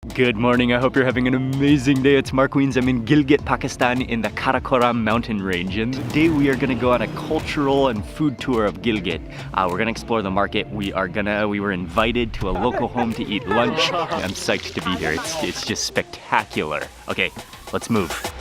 Good morning, I hope you're having an amazing day. It's Mark Weens. I'm in Gilgit, Pakistan in the Karakoram mountain range, and today we are gonna go on a cultural and food tour of Gilgit. We're gonna explore the market. We were invited to a local home to eat lunch. I'm psyched to be here. It's just spectacular. Okay, let's move.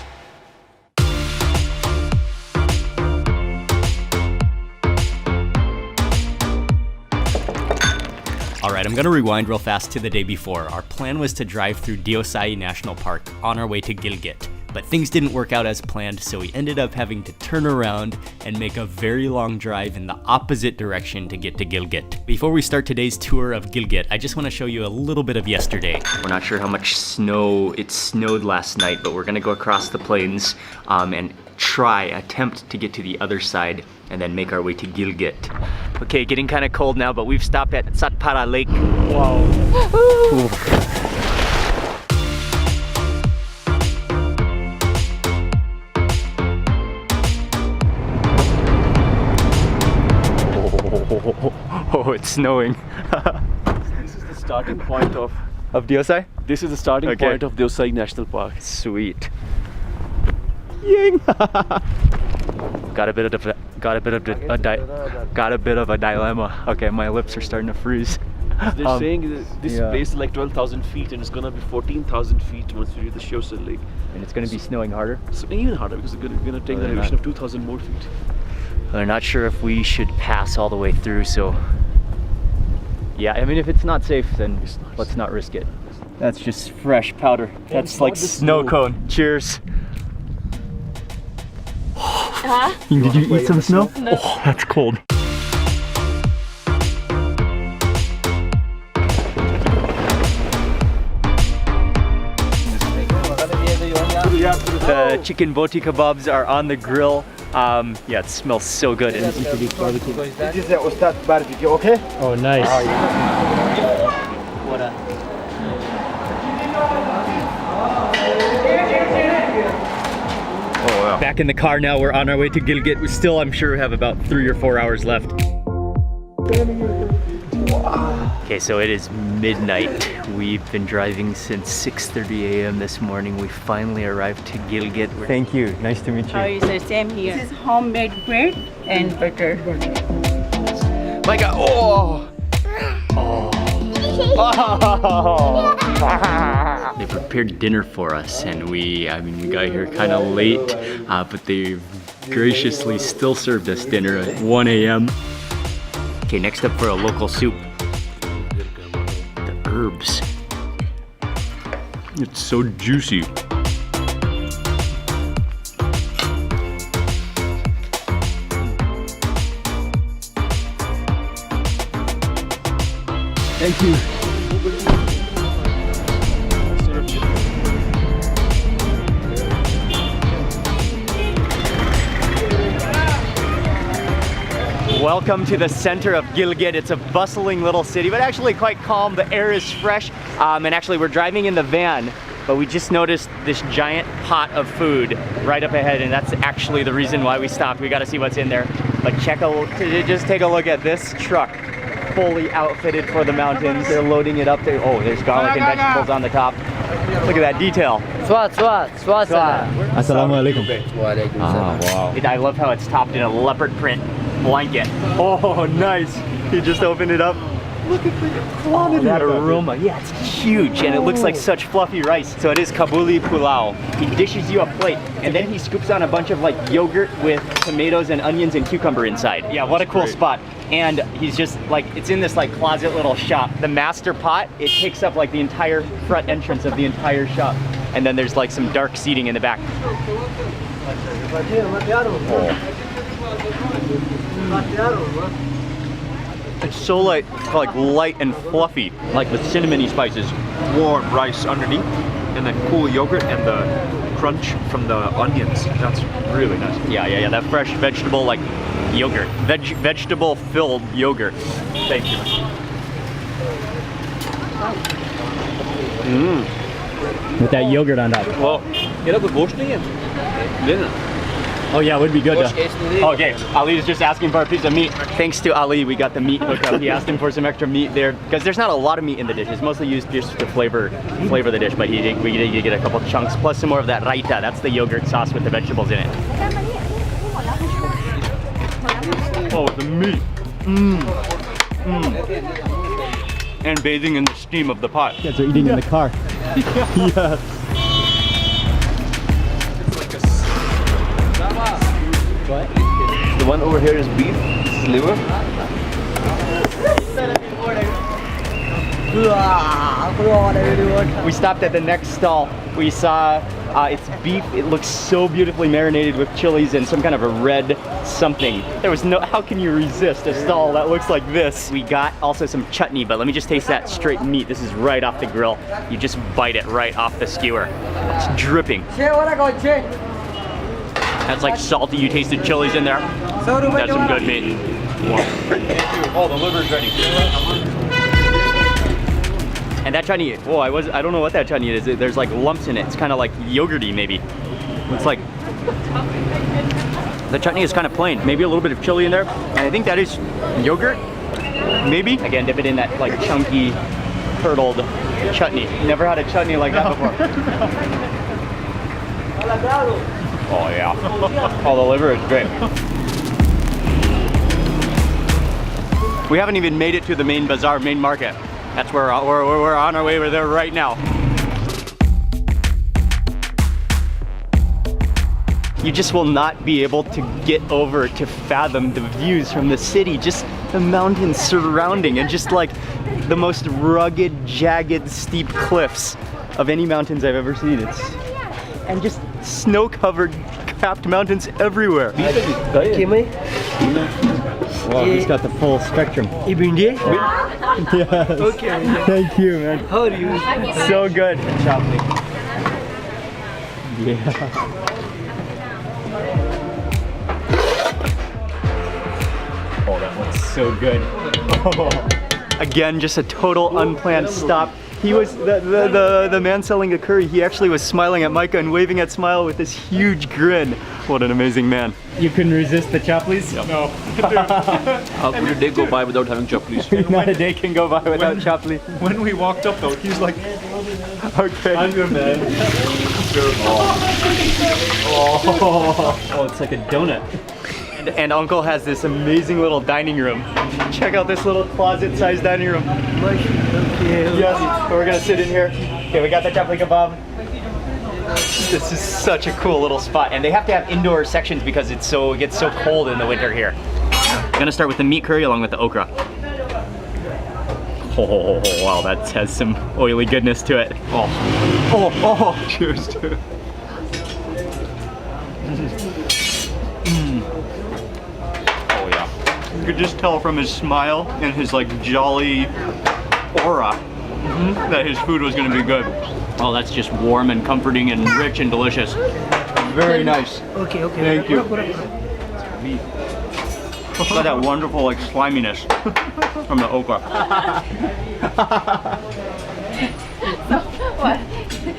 Alright, I'm gonna rewind real fast to the day before. Our plan was to drive through Deosai National Park on our way to Gilgit, but things didn't work out as planned, so we ended up having to turn around and make a very long drive in the opposite direction to get to Gilgit. Before we start today's tour of Gilgit, I just want to show you a little bit of yesterday. We're not sure how much snow, it snowed last night, but we're gonna go across the plains and attempt to get to the other side and then make our way to Gilgit. Okay, getting kind of cold now, but we've stopped at Satpara Lake. Wow. Oh, it's snowing. This is the starting point of Deosai? This is the starting point of Deosai National Park. Sweet. Ying! Got a bit of a dilemma. Okay, my lips are starting to freeze. They're saying that this place is like 12,000 feet and it's gonna be 14,000 feet once we reach the Shosel Lake. And it's gonna be snowing harder? So even harder because we're gonna take the elevation of 2,000 more feet. They're not sure if we should pass all the way through, so yeah, I mean, if it's not safe, then let's not risk it. That's just fresh powder. That's like snow cone. Cheers. Did you eat some snow? No. Oh, that's cold. The chicken boti kebabs are on the grill. Yeah, it smells so good. This is the Ustad barbecue, okay? Oh, nice. Back in the car now, we're on our way to Gilgit. We still, I'm sure, have about 3 or 4 hours left. Okay, so it is midnight. We've been driving since 6:30 a.m. this morning. We finally arrived to Gilgit. Thank you. Nice to meet you. Oh, it's the same here. This is homemade bread and butter. My God! Oh! They prepared dinner for us, and we got here kind of late, but they graciously still served us dinner at 1 a.m. Okay, next up for a local soup. The herbs. It's so juicy. Thank you. Welcome to the center of Gilgit. It's a bustling little city, but actually quite calm. The air is fresh, and actually we're driving in the van, but we just noticed this giant pot of food right up ahead, and that's actually the reason why we stopped. We got to see what's in there. But just take a look at this truck, fully outfitted for the mountains. They're loading it up there. Oh, there's garlic and vegetables on the top. Look at that detail. Assalamu alaikum. Wow. I love how it's topped in a leopard print blanket. Oh, nice. He just opened it up. Look at the quantity. That aroma. Yeah, it's huge, and it looks like such fluffy rice. So it is Kabuli pulao. He dishes you a plate, and then he scoops on a bunch of like yogurt with tomatoes and onions and cucumber inside. Yeah, what a cool spot. And he's just like, it's in this like closet little shop. The master pot, it takes up like the entire front entrance of the entire shop. And then there's like some dark seating in the back. It's so light and fluffy, like with cinnamony spices. Warm rice underneath, and then cool yogurt and the crunch from the onions. That's really nice. Yeah. That fresh vegetable like yogurt, vegetable filled yogurt. Thank you. With that yogurt on top. Well, ये ना कोई गोश्त नहीं है, लेना. Oh yeah, it would be good. Okay, Ali is just asking for a piece of meat. Thanks to Ali, we got the meat hookup. He asked him for some extra meat there because there's not a lot of meat in the dish. It's mostly used just to flavor the dish. But we did get a couple chunks plus some more of that raita. That's the yogurt sauce with the vegetables in it. Oh, the meat. And bathing in the steam of the pot. You guys are eating in the car. Yes. The one over here is beef. This is liver. We stopped at the next stall. We saw it's beef. It looks so beautifully marinated with chilies and some kind of a red something. There was no, how can you resist a stall that looks like this? We got also some chutney, but let me just taste that straight meat. This is right off the grill. You just bite it right off the skewer. It's dripping. That's like salty. You tasted chilies in there. That's some good meat. Oh, the liver's ready. And that chutney, whoa, I don't know what that chutney is. There's like lumps in it. It's kind of like yogurty maybe. It's like, the chutney is kind of plain. Maybe a little bit of chili in there. And I think that is yogurt, maybe. Again, dip it in that like chunky, curdled chutney. Never had a chutney like that before. Oh yeah. Oh, the liver is great. We haven't even made it to the main bazaar, main market. That's where we're on our way. We're there right now. You just will not be able to get over to fathom the views from the city, just the mountains surrounding and just like the most rugged, jagged, steep cliffs of any mountains I've ever seen. And just snow-covered, capped mountains everywhere. Wow, he's got the full spectrum. Yes. Okay. Thank you, man. How are you? So good. Yeah. Oh, that looks so good. Oh. Again, just a total unplanned stop. He was, the man selling the curry, he actually was smiling at Micah and waving at Smile with this huge grin. What an amazing man. You couldn't resist the chaplis? Yep. No. How could a day go by without having chaplis? Not a day can go by without chapli. When we walked up though, he was like, okay. I'm your man. Oh, it's like a donut. And Uncle has this amazing little dining room. Check out this little closet-sized dining room. Yes, we're gonna sit in here. Okay, we got the chapli kebab. This is such a cool little spot, and they have to have indoor sections because it gets so cold in the winter here. I'm gonna start with the meat curry along with the okra. Oh, wow, that has some oily goodness to it. Oh, cheers to it. Oh yeah. You could just tell from his smile and his like jolly aura that his food was gonna be good. Oh, that's just warm and comforting and rich and delicious. Very nice. Okay. Thank you. Look at that wonderful like sliminess from the okra. What?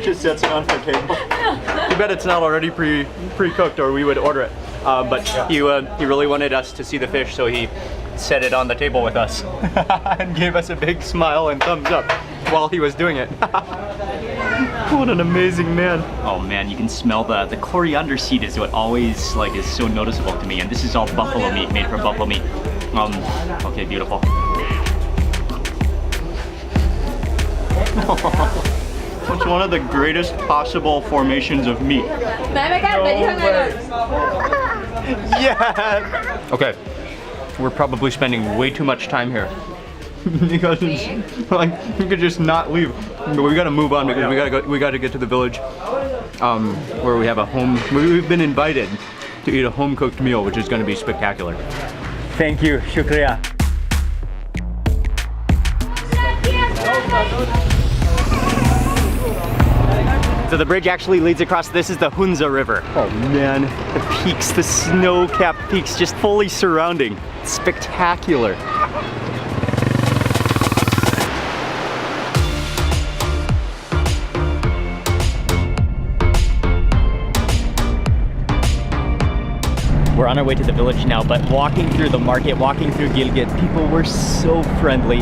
Just sets it on the table. Too bad it's not already pre-cooked, or we would order it. But he really wanted us to see the fish, so he set it on the table with us and gave us a big smile and thumbs up while he was doing it. What an amazing man. Oh man, you can smell the coriander seed is what always like is so noticeable to me, and this is all buffalo meat, made from buffalo meat. Okay, beautiful. It's one of the greatest possible formations of meat. Yeah. Okay, we're probably spending way too much time here. Because it's, like, we could just not leave, but we gotta move on because we gotta get to the village, where we have a home. We've been invited to eat a home-cooked meal, which is gonna be spectacular. Thank you, shukriya. So the bridge actually leads across. This is the Hunza River. Oh man, the peaks, the snow-capped peaks, just fully surrounding. It's spectacular. We're on our way to the village now, but walking through the market, walking through Gilgit, people were so friendly.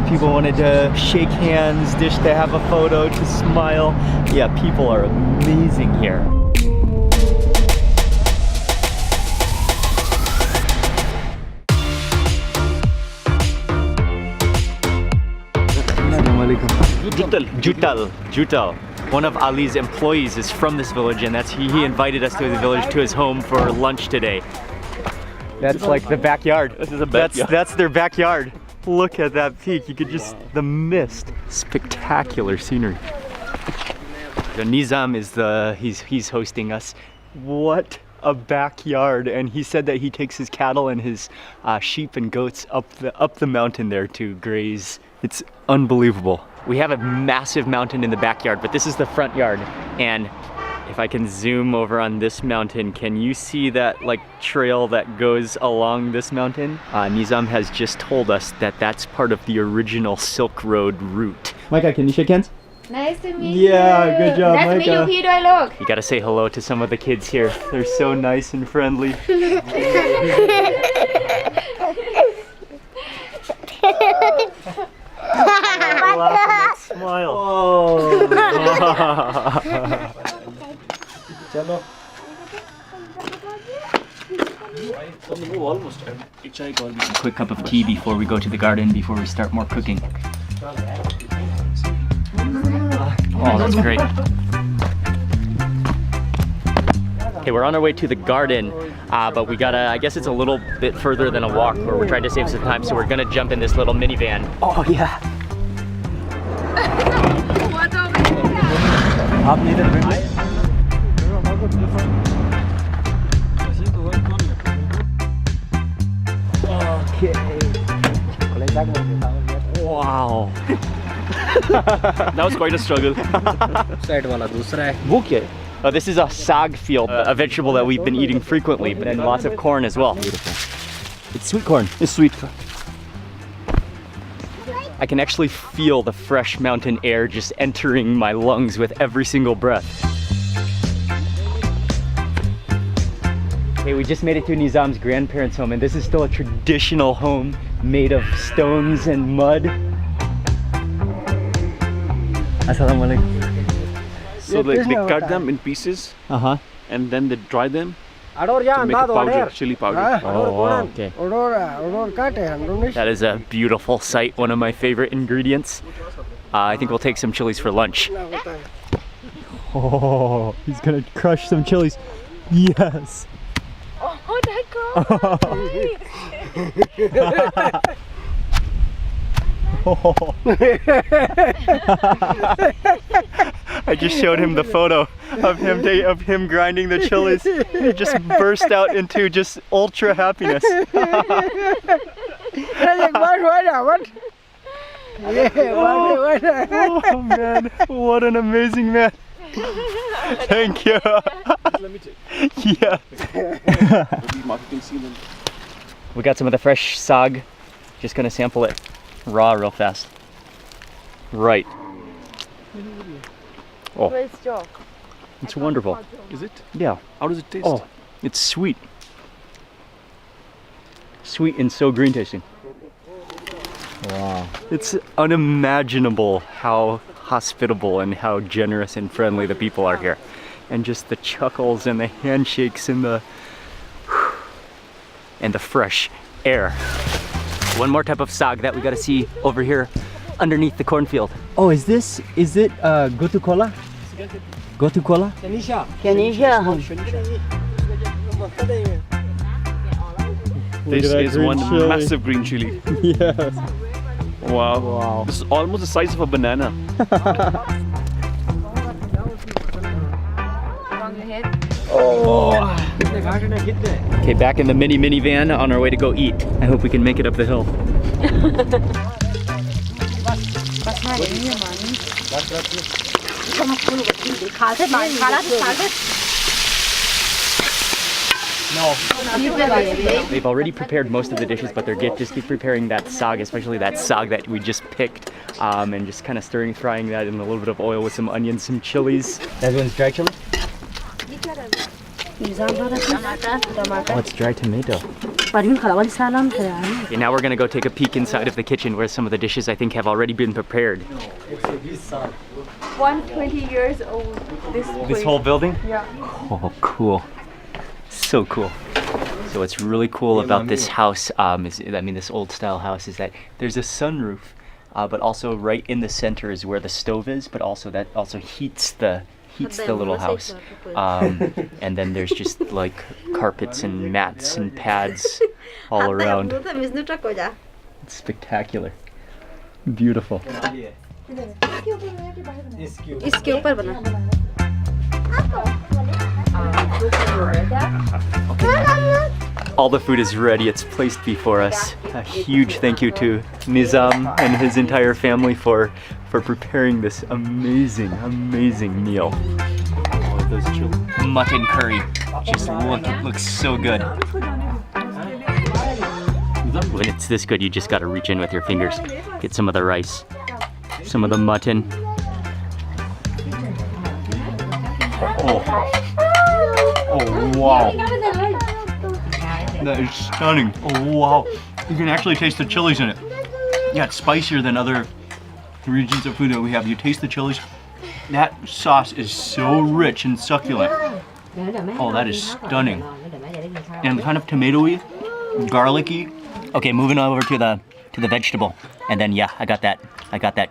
People wanted to shake hands, to have a photo, to smile. Yeah, people are amazing here. Jutal. One of Ali's employees is from this village, and he invited us to the village, to his home for lunch today. That's like the backyard. This is a backyard. That's their backyard. Look at that peak. You could just, the mist. Spectacular scenery. The Nizam is he's hosting us. What a backyard. And he said that he takes his cattle and his sheep and goats up the mountain there to graze. It's unbelievable. We have a massive mountain in the backyard, but this is the front yard. And if I can zoom over on this mountain, can you see that like trail that goes along this mountain? Nizam has just told us that that's part of the original Silk Road route. Micah, can you shake hands? Nice to meet you. Yeah, good job, Nice to meet Micah. you, Peter. Look. You gotta say hello to some of the kids here. They're so nice and friendly. Laugh and smile. Quick cup of tea before we go to the garden, before we start more cooking. Oh, that's great. Okay, we're on our way to the garden, but we gotta, I guess it's a little bit further than a walk, where we're trying to save some time, so we're gonna jump in this little minivan. Oh yeah. Okay. Wow. That was quite a struggle. Oh, this is a sag field, a vegetable that we've been eating frequently, but then lots of corn as well. Beautiful. It's sweet corn. It's sweet. I can actually feel the fresh mountain air just entering my lungs with every single breath. Okay, we just made it to Nizam's grandparents' home, and this is still a traditional home made of stones and mud. Assalamualaikum. So they cut them in pieces and then they dry them to make a powder, chili powder. Oh, okay. That is a beautiful sight, one of my favorite ingredients. I think we'll take some chilies for lunch. Oh, he's gonna crush some chilies. Yes. Oh, that I just showed him the photo of him grinding the chilies. He just burst out into just ultra happiness. Oh man, what an amazing man. Thank you. Yeah. We got some of the fresh sag. Just gonna sample it raw real fast. Right. Oh, it's wonderful. Is it? Yeah. How does it taste? Oh, it's sweet. Sweet and so green tasting. Wow. It's unimaginable how hospitable and how generous and friendly the people are here. And just the chuckles and the handshakes and the fresh air. One more type of sag that we gotta see over here underneath the cornfield. Oh, is it Gotu Kola? Gotu Kola? This is one massive green chili. Yes. Wow. This is almost the size of a banana. Okay, back in the minivan on our way to go eat. I hope we can make it up the hill. They've already prepared most of the dishes, but they're just keep preparing that sag, especially that sag that we just picked, and just kind of frying that in a little bit of oil with some onions, some chilies. That one's dry chili? Oh, it's dry tomato. Okay, now we're gonna go take a peek inside of the kitchen where some of the dishes I think have already been prepared. 120 years old. This whole building? Yeah. Oh, cool. So cool. So what's really cool about this house, this old style house, is that there's a sunroof, but also right in the center is where the stove is, but also that also heats the little house. And then there's just like carpets and mats and pads all around. It's spectacular. Beautiful. All the food is ready, it's placed before us. A huge thank you to Nizam and his entire family for preparing this amazing, amazing meal. Oh, those mutton curry just looks so good. When it's this good, you just gotta reach in with your fingers. Get some of the rice, some of the mutton. Oh wow. That is stunning. Oh wow. You can actually taste the chilies in it. Yeah, it's spicier than other regions of food that we have. You taste the chilies. That sauce is so rich and succulent. Oh, that is stunning. And kind of tomatoey, garlicky. Okay, moving over to the vegetable. And then yeah, I got that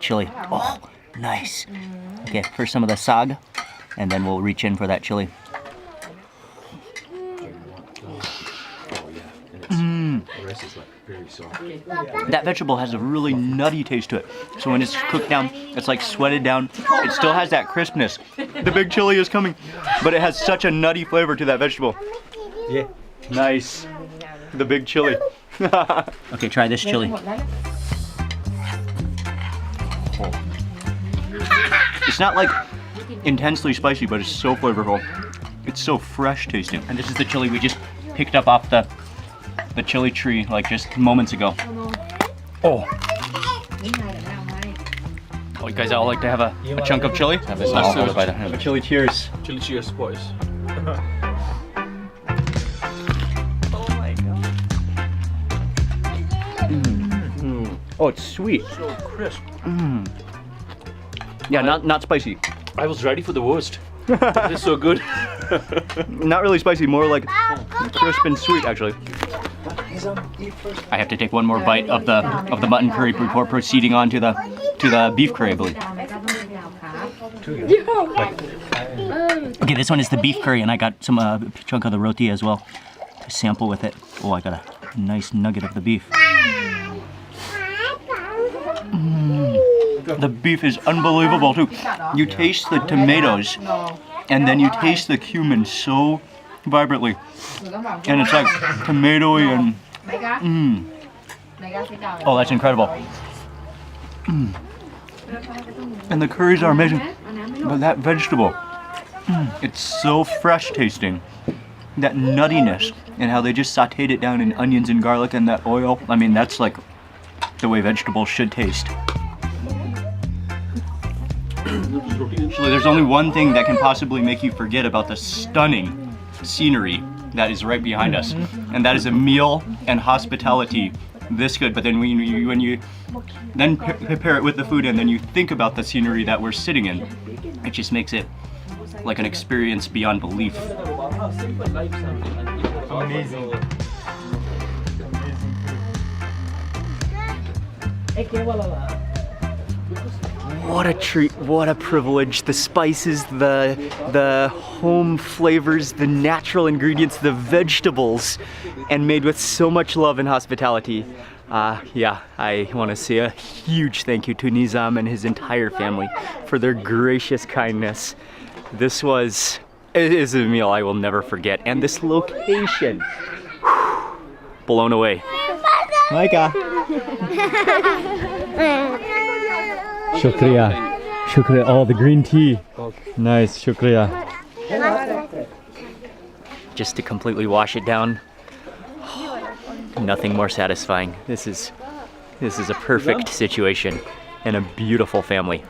chili. Oh, nice. Okay, first some of the sag, and then we'll reach in for that chili. That vegetable has a really nutty taste to it. So when it's cooked down, it's like sweated down. It still has that crispness. The big chili is coming, but it has such a nutty flavor to that vegetable. Yeah. Nice. The big chili. Okay, try this chili. Oh. It's not like intensely spicy, but it's so flavorful. It's so fresh tasting. And this is the chili we just picked up off the chili tree like just moments ago. Oh. Oh, you guys all like to have a chunk of chili? Have this a chili cheers. Chili cheers, boys. Oh, it's sweet. So crisp. Yeah, not spicy. I was ready for the worst. It's so good. Not really spicy, more like crisp and sweet actually. I have to take one more bite of the mutton curry before proceeding on to the beef curry, I believe. Okay, this one is the beef curry, and I got some chunk of the roti as well to sample with it. Oh, I got a nice nugget of the beef. The beef is unbelievable too. You taste the tomatoes, and then you taste the cumin so vibrantly, and it's like tomatoey and oh, that's incredible. And the curries are amazing, but that vegetable, it's so fresh tasting. That nuttiness and how they just sauteed it down in onions and garlic and that oil. I mean, that's like the way vegetables should taste. Actually, there's only one thing that can possibly make you forget about the stunning scenery that is right behind us, and that is a meal and hospitality this good. But then when you then prepare it with the food and then you think about the scenery that we're sitting in, it just makes it like an experience beyond belief. Amazing. What a treat, what a privilege. The spices, the home flavors, the natural ingredients, the vegetables, and made with so much love and hospitality. Yeah, I want to say a huge thank you to Nizam and his entire family for their gracious kindness. It is a meal I will never forget. And this location, whew, blown away. Micah. Shukriya. Shukriya. Oh, the green tea. Nice. Shukriya. Just to completely wash it down. Nothing more satisfying. This is a perfect situation and a beautiful family.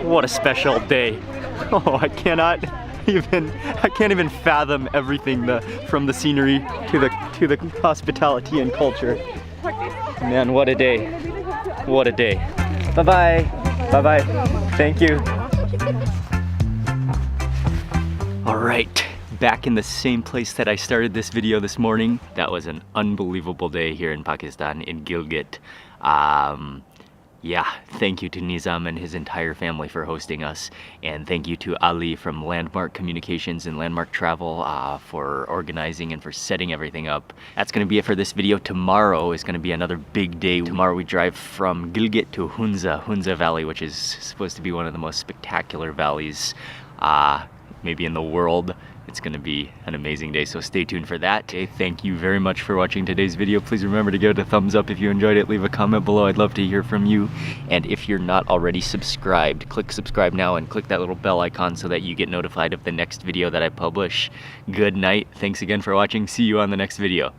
What a special day. Oh, I can't even fathom everything from the scenery to the hospitality and culture. Man, what a day. What a day. Bye-bye. Bye-bye. Thank you. All right, back in the same place that I started this video this morning. That was an unbelievable day here in Pakistan, in Gilgit. Yeah, thank you to Nizam and his entire family for hosting us. And thank you to Ali from Landmark Communications and Landmark Travel for organizing and for setting everything up. That's gonna be it for this video. Tomorrow is gonna be another big day. Tomorrow we drive from Gilgit to Hunza Valley, which is supposed to be one of the most spectacular valleys maybe in the world. It's gonna be an amazing day, so stay tuned for that. Okay, thank you very much for watching today's video. Please remember to give it a thumbs up if you enjoyed it. Leave a comment below, I'd love to hear from you. And if you're not already subscribed, click subscribe now and click that little bell icon so that you get notified of the next video that I publish. Good night, thanks again for watching, see you on the next video.